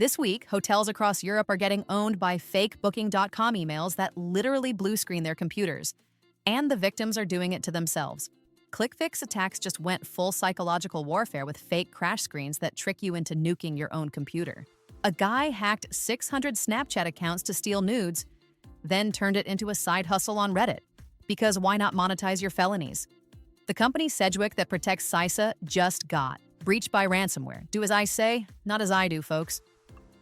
This week, hotels across Europe are getting owned by fake Booking.com emails that literally blue screen their computers. And the victims are doing it to themselves. ClickFix attacks just went full psychological warfare with fake crash screens that trick you into nuking your own computer. A guy hacked 600 Snapchat accounts to steal nudes, then turned it into a side hustle on Reddit. Because why not monetize your felonies? The company Sedgwick that protects CISA just got breached by ransomware. Do as I say, not as I do, folks.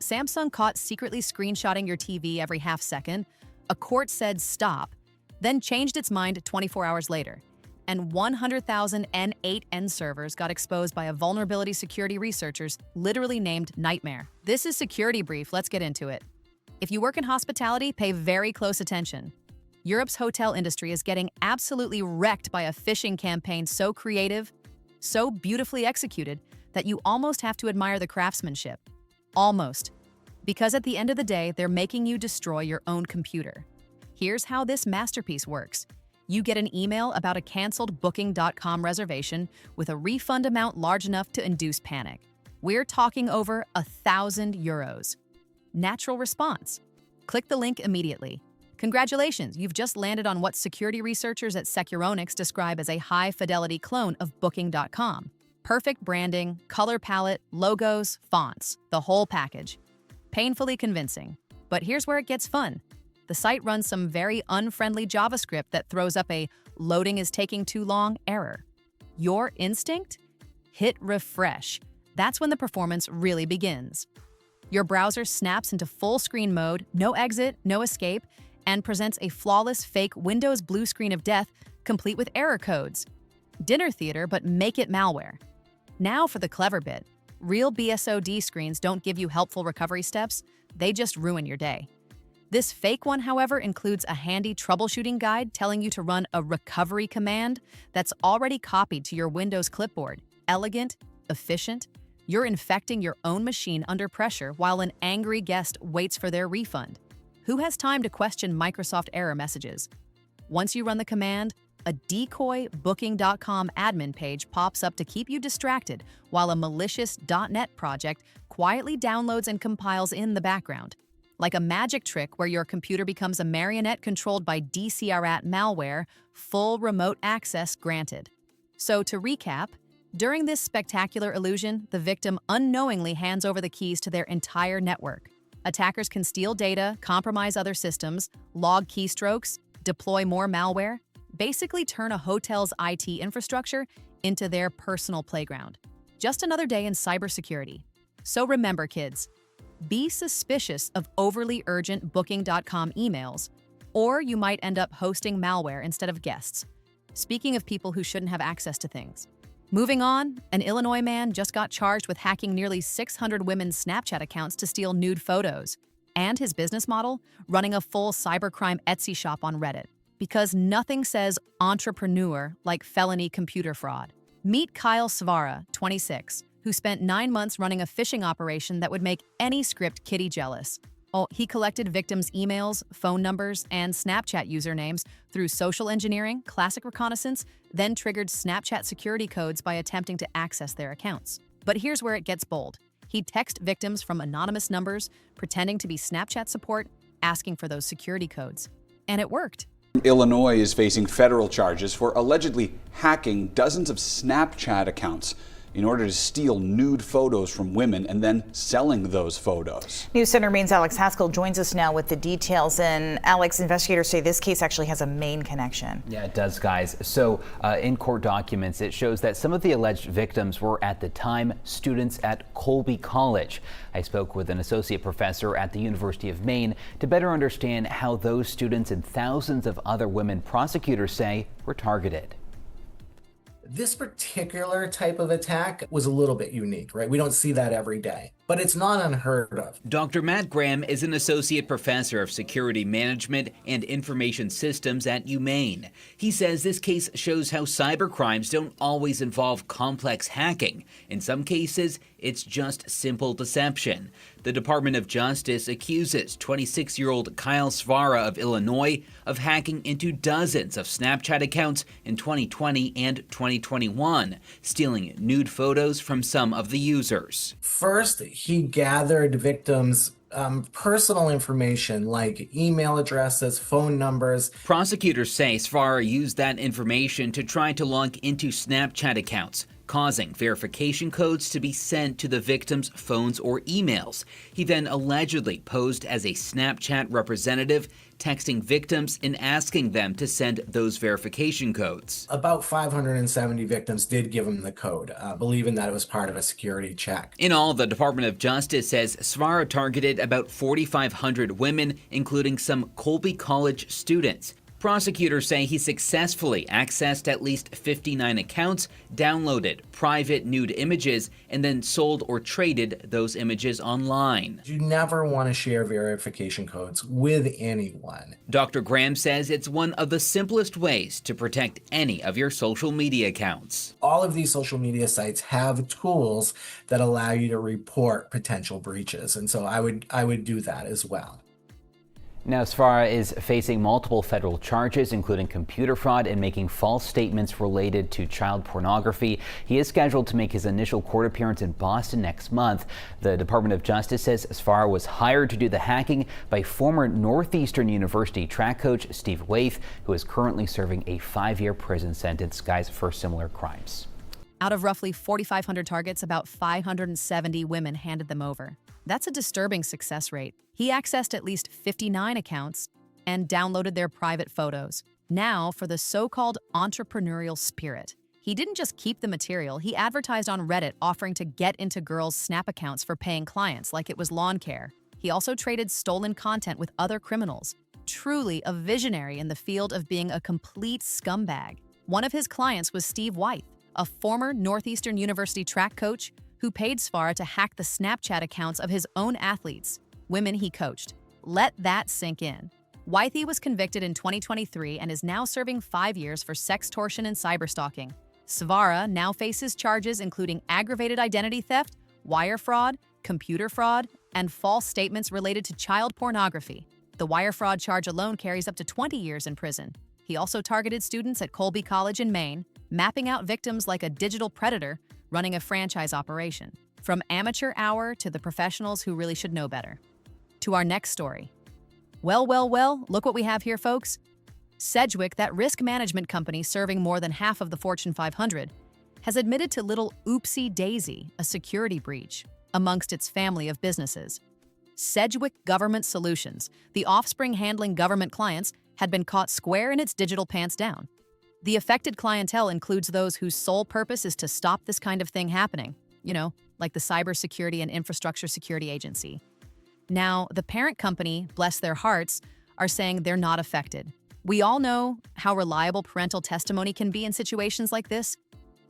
Samsung caught secretly screenshotting your TV every half second. A court said stop, then changed its mind 24 hours later. And 100,000 N8N servers got exposed by a vulnerability security researchers literally named Nightmare. This is Security Brief. Let's get into it. If you work in hospitality, pay very close attention. Europe's hotel industry is getting absolutely wrecked by a phishing campaign so creative, so beautifully executed, that you almost have to admire the craftsmanship. Almost. Because at the end of the day, they're making you destroy your own computer. Here's how this masterpiece works. You get an email about a canceled Booking.com reservation with a refund amount large enough to induce panic. We're talking over €1,000. Natural response. Click the link immediately. Congratulations, you've just landed on what security researchers at Securonics describe as a high-fidelity clone of Booking.com. Perfect branding, color palette, logos, fonts, the whole package. Painfully convincing. But here's where it gets fun. The site runs some very unfriendly JavaScript that throws up a "loading is taking too long" error. Your instinct? Hit refresh. That's when the performance really begins. Your browser snaps into full screen mode, no exit, no escape, and presents a flawless fake Windows blue screen of death, complete with error codes. Dinner theater, but make it malware. Now for the clever bit. Real BSOD screens don't give you helpful recovery steps, they just ruin your day. This fake one, however, includes a handy troubleshooting guide telling you to run a recovery command that's already copied to your Windows clipboard. Elegant, efficient. You're infecting your own machine under pressure while an angry guest waits for their refund. Who has time to question Microsoft error messages? Once you run the command, a decoy Booking.com admin page pops up to keep you distracted while a malicious .NET project quietly downloads and compiles in the background. Like a magic trick where your computer becomes a marionette controlled by DCRAT malware, full remote access granted. So to recap, during this spectacular illusion, the victim unknowingly hands over the keys to their entire network. Attackers can steal data, compromise other systems, log keystrokes, deploy more malware, basically turn a hotel's IT infrastructure into their personal playground. Just another day in cybersecurity. So remember, kids, be suspicious of overly urgent Booking.com emails, or you might end up hosting malware instead of guests. Speaking of people who shouldn't have access to things. Moving on, an Illinois man just got charged with hacking nearly 600 women's Snapchat accounts to steal nude photos. And his business model? Running a full cybercrime Etsy shop on Reddit. Because nothing says entrepreneur like felony computer fraud. Meet Kyle Svara, 26. Who spent 9 months running a phishing operation that would make any script kiddie jealous. He collected victims' emails, phone numbers, and Snapchat usernames through social engineering, classic reconnaissance, then triggered Snapchat security codes by attempting to access their accounts. But here's where it gets bold. He'd text victims from anonymous numbers, pretending to be Snapchat support, asking for those security codes. And it worked. Illinois is facing federal charges for allegedly hacking dozens of Snapchat accounts in order to steal nude photos from women and then selling those photos. News Center Maine's Alex Haskell joins us now with the details. And Alex, investigators say this case actually has a Maine connection. Yeah, it does, guys. So in court documents, it shows that some of the alleged victims were at the time students at Colby College. I spoke with an associate professor at the University of Maine to better understand how those students and thousands of other women prosecutors say were targeted. This particular type of attack was a little bit unique, right? We don't see that every day, but it's not unheard of. Dr. Matt Graham is an associate professor of security management and information systems at UMaine. He says this case shows how cybercrimes don't always involve complex hacking. In some cases, it's just simple deception. The Department of Justice accuses 26-year-old Kyle Svara of Illinois of hacking into dozens of Snapchat accounts in 2020 and 2021, stealing nude photos from some of the users. First, he gathered victims' personal information like email addresses, phone numbers. Prosecutors say Svara used that information to try to log into Snapchat accounts, causing verification codes to be sent to the victims' phones or emails. He then allegedly posed as a Snapchat representative, texting victims and asking them to send those verification codes. About 570 victims did give him the code, believing that it was part of a security check. In all, the Department of Justice says Svara targeted about 4,500 women, including some Colby College students. Prosecutors say he successfully accessed at least 59 accounts, downloaded private nude images, and then sold or traded those images online. You never want to share verification codes with anyone. Dr. Graham says it's one of the simplest ways to protect any of your social media accounts. All of these social media sites have tools that allow you to report potential breaches, and so I would do that as well. Now, Svara is facing multiple federal charges, including computer fraud and making false statements related to child pornography. He is scheduled to make his initial court appearance in Boston next month. The Department of Justice says Svara was hired to do the hacking by former Northeastern University track coach Steve Waith, who is currently serving a 5-year prison sentence, guys, for similar crimes. Out of roughly 4,500 targets, about 570 women handed them over. That's a disturbing success rate. He accessed at least 59 accounts and downloaded their private photos. Now, for the so-called entrepreneurial spirit. He didn't just keep the material, he advertised on Reddit offering to get into girls' Snap accounts for paying clients like it was lawn care. He also traded stolen content with other criminals. Truly a visionary in the field of being a complete scumbag. One of his clients was Steve Waith, a former Northeastern University track coach who paid Svara to hack the Snapchat accounts of his own athletes, women he coached. Let that sink in. Waithe was convicted in 2023 and is now serving 5 years for sextortion and cyberstalking. Svara now faces charges including aggravated identity theft, wire fraud, computer fraud, and false statements related to child pornography. The wire fraud charge alone carries up to 20 years in prison. He also targeted students at Colby College in Maine, mapping out victims like a digital predator running a franchise operation. From amateur hour to the professionals who really should know better. To our next story. Well, look what we have here, folks. Sedgwick, that risk management company serving more than half of the Fortune 500, has admitted to little oopsie daisy, a security breach, amongst its family of businesses. Sedgwick Government Solutions, the offspring handling government clients, had been caught square in its digital pants down. The affected clientele includes those whose sole purpose is to stop this kind of thing happening, like the Cybersecurity and Infrastructure Security Agency. Now, the parent company, bless their hearts, are saying they're not affected. We all know how reliable parental testimony can be in situations like this.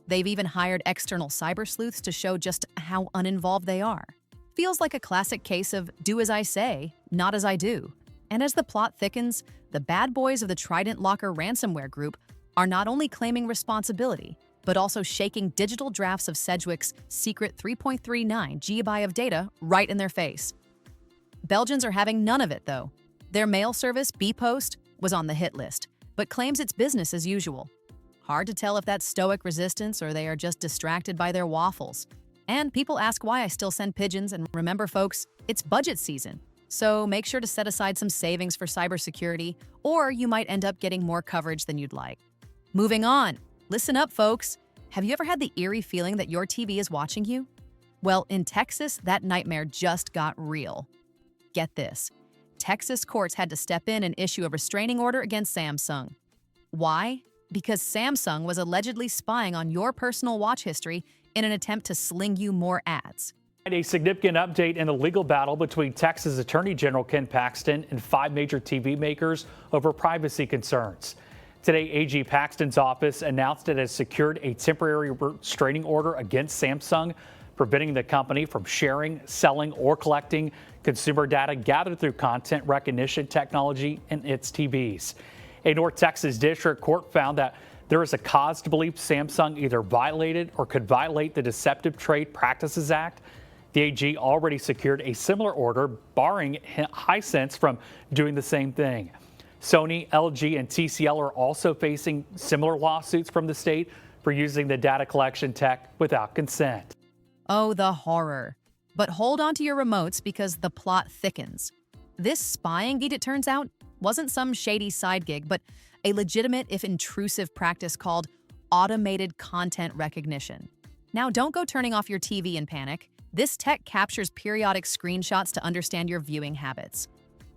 They've even hired external cyber sleuths to show just how uninvolved they are. Feels like a classic case of do as I say, not as I do. And as the plot thickens, the bad boys of the Trident Locker ransomware group are not only claiming responsibility, but also shaking digital drafts of Sedgwick's secret 3.39 GB of data right in their face. Belgians are having none of it, though. Their mail service, bpost, was on the hit list, but claims it's business as usual. Hard to tell if that's stoic resistance or they are just distracted by their waffles. And people ask why I still send pigeons, and remember, folks, it's budget season. So make sure to set aside some savings for cybersecurity, or you might end up getting more coverage than you'd like. Moving on. Listen up, folks. Have you ever had the eerie feeling that your TV is watching you? Well, in Texas, that nightmare just got real. Get this. Texas courts had to step in and issue a restraining order against Samsung. Why? Because Samsung was allegedly spying on your personal watch history in an attempt to sling you more ads. A significant update in the legal battle between Texas Attorney General Ken Paxton and 5 major TV makers over privacy concerns. Today, AG Paxton's office announced it has secured a temporary restraining order against Samsung, preventing the company from sharing, selling, or collecting consumer data gathered through content recognition technology in its TVs. A North Texas district court found that there is a cause to believe Samsung either violated or could violate the Deceptive Trade Practices Act. The AG already secured a similar order barring Hisense from doing the same thing. Sony, LG, and TCL are also facing similar lawsuits from the state for using the data collection tech without consent. Oh, the horror. But hold on to your remotes because the plot thickens. This spying gig, it turns out, wasn't some shady side gig, but a legitimate, if intrusive, practice called automated content recognition. Now, don't go turning off your TV in panic. This tech captures periodic screenshots to understand your viewing habits.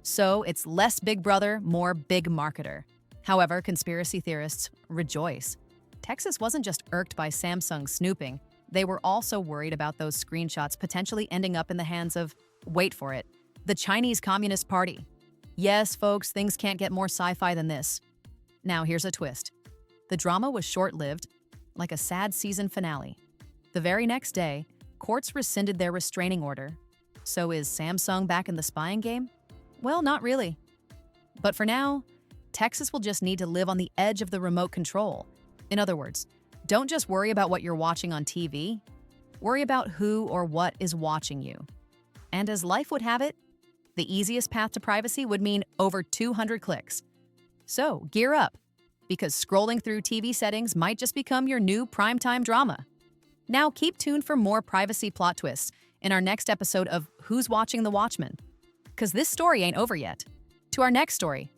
So it's less Big Brother, more big marketer. However, conspiracy theorists rejoice. Texas wasn't just irked by Samsung snooping. They were also worried about those screenshots potentially ending up in the hands of, wait for it, the Chinese Communist Party. Yes, folks, things can't get more sci-fi than this. Now, here's a twist. The drama was short-lived, like a sad season finale. The very next day, courts rescinded their restraining order. So is Samsung back in the spying game? Well, not really. But for now, Texas will just need to live on the edge of the remote control. In other words, don't just worry about what you're watching on TV. Worry about who or what is watching you. And as life would have it, the easiest path to privacy would mean over 200 clicks. So gear up, because scrolling through TV settings might just become your new primetime drama. Now keep tuned for more privacy plot twists in our next episode of Who's Watching the Watchmen? Because this story ain't over yet. To our next story,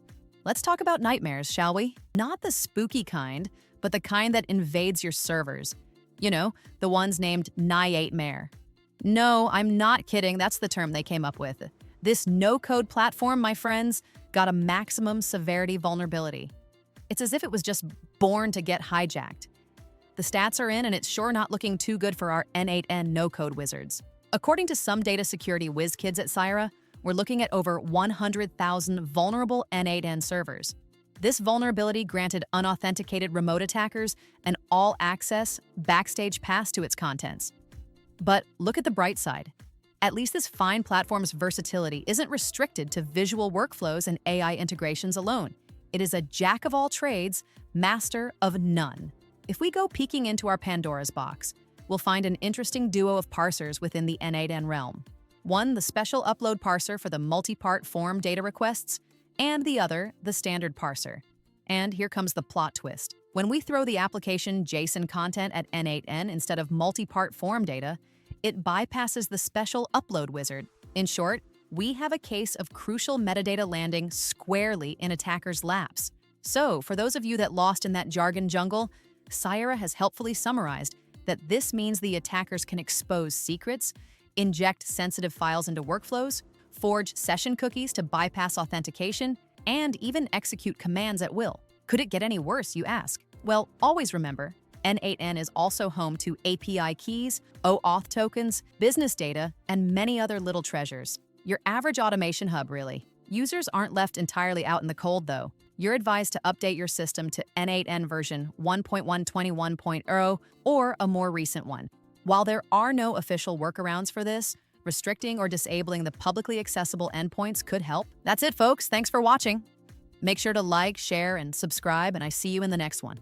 let's talk about nightmares, shall we? Not the spooky kind, but the kind that invades your servers. You know, the ones named Nightmare. No, I'm not kidding, that's the term they came up with. This no-code platform, my friends, got a maximum severity vulnerability. It's as if it was just born to get hijacked. The stats are in, and it's sure not looking too good for our N8N no-code wizards. According to some data security whiz kids at Cyra, we're looking at over 100,000 vulnerable N8N servers. This vulnerability granted unauthenticated remote attackers an all-access, backstage pass to its contents. But look at the bright side. At least this fine platform's versatility isn't restricted to visual workflows and AI integrations alone. It is a jack of all trades, master of none. If we go peeking into our Pandora's box, we'll find an interesting duo of parsers within the N8N realm. One, the special upload parser for the multi-part form data requests, and the other, the standard parser. And here comes the plot twist. When we throw the application JSON content at N8N instead of multi-part form data, it bypasses the special upload wizard. In short, we have a case of crucial metadata landing squarely in attackers' laps. So, for those of you that lost in that jargon jungle, Cyra has helpfully summarized that this means the attackers can expose secrets, inject sensitive files into workflows, forge session cookies to bypass authentication, and even execute commands at will. Could it get any worse, you ask? Well, always remember, N8N is also home to API keys, OAuth tokens, business data, and many other little treasures. Your average automation hub, really. Users aren't left entirely out in the cold, though. You're advised to update your system to N8N version 1.121.0 or a more recent one. While there are no official workarounds for this, restricting or disabling the publicly accessible endpoints could help. That's it, folks. Thanks for watching. Make sure to like, share, and subscribe, and I see you in the next one.